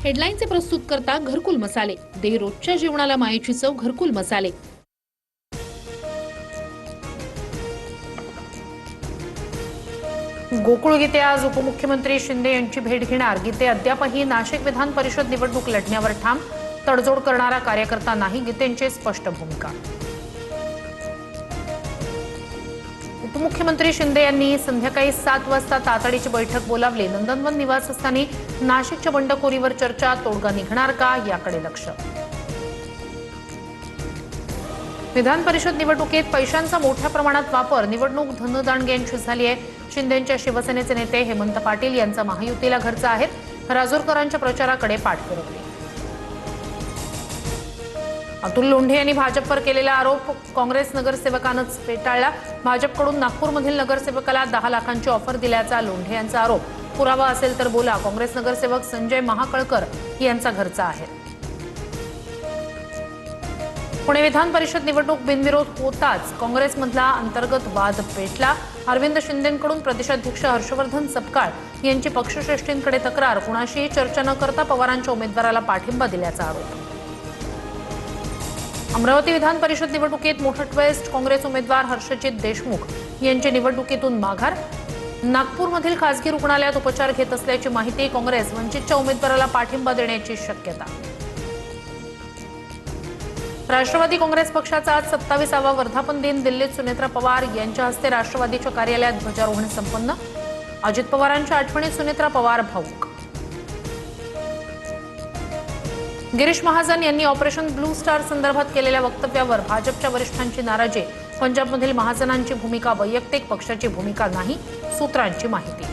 हेडलाईनचे प्रस्तुत करता घरकुल मसाले, दे रोजच्या जेवणाला मायेची चव घरकुल मसाले। गोकुळ गीते आज उपमुख्यमंत्री शिंदे यांची भेट घेणार। गीते अद्यापही नाशिक विधान परिषद निवडणूक लढण्यावर ठाम, तडजोड करणारा कार्यकर्ता नाही, गीतेंची स्पष्ट भूमिका। उपमुख्यमंत्री शिंदे यांनी संध्याकाळी 7 वाजता तातडीची बैठक बोलावली। नंदनवन निवासस्थानी नाशिकच्या बंडखोरीवर चर्चा, तोडगा निघणार का याकडे लक्ष। विधान परिषद निवडणुकीत पैशांचा मोठ्या प्रमाणात वापर, निवडणूक धनदांडग्यांची झाली आहे। शिंदेंच्या शिवसेनेचे नेते हेमंत पाटील यांचा महायुतीला घरचा आहेत, राजूरकरांच्या प्रचाराकडे पाठ फिरवली। अतुल लोंढे यांनी भाजपवर केलेला आरोप काँग्रेस नगरसेवकानंच फेटाळला। भाजपकडून नागपूरमधील नगरसेवकाला 10 लाखांची ऑफर दिल्याचा लोंढे यांचा आरोप। पुरावा असेल तर बोला, काँग्रेस नगरसेवक संजय महाकळकर यांचा घरचा आहे। पुणे विधान परिषद निवडणूक बिनविरोध होताच काँग्रेसमधला अंतर्गत वाद पेटला। अरविंद शिंदेंकडून प्रदेशाध्यक्ष हर्षवर्धन सपकाळ यांची पक्षश्रेष्ठींकडे तक्रार, कुणाशीही चर्चा न करता पवारांच्या उमेदवाराला पाठिंबा दिल्याचा आरोप। अमरावती विधान परिषद निवडणुकीत मोठं ट्विस्ट, काँग्रेस उमेदवार हर्षजित देशमुख यांची निवडणुकीतून माघार। नागपूरमधील खासगी रुग्णालयात उपचार घेत असल्याची माहिती, काँग्रेस वंचितच्या उमेदवाराला पाठिंबा देण्याची शक्यता। राष्ट्रवादी काँग्रेस पक्षाचा आज 27वा वर्धापन दिन, दिल्लीत सुनेत्रा पवार यांच्या हस्ते राष्ट्रवादीच्या कार्यालयात ध्वजारोहण संपन्न। अजित पवारांच्या आठवणीत सुनेत्रा पवार भावुक। गिरीश महाजन यांनी ऑपरेशन ब्लू स्टार संदर्भात केलेल्या वक्तव्यावर भाजपच्या वरिष्ठांची नाराजी। पंजाबमधील महाजनांची भूमिका वैयक्तिक, पक्षाची भूमिका नाही, सूत्रांची माहिती।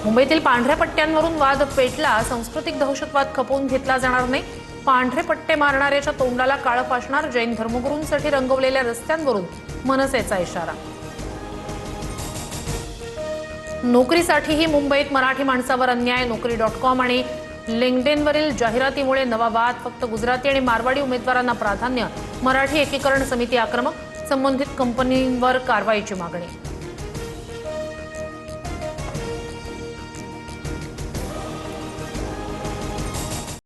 मुंबईतील पांढऱ्या पट्ट्यांवरून वाद पेटला, सांस्कृतिक दहशतवाद खपवून घेतला जाणार नाही, पांढरे पट्टे मारणाऱ्याच्या तोंडाला काळं फासणार, जैन धर्मगुरूंसाठी रंगवलेल्या रस्त्यांवरून मनसेचा इशारा। नोकरीसाठीही मुंबईत मराठी माणसावर अन्याय, नोकरी.com आणि लिंक्डइनवरील जाहिरातीमुळे नवा वाद, फक्त गुजराती आणि मारवाडी उमेदवारांना प्राधान्य, मराठी एकीकरण समिती आक्रमक, संबंधित कंपनींवर कारवाईची मागणी।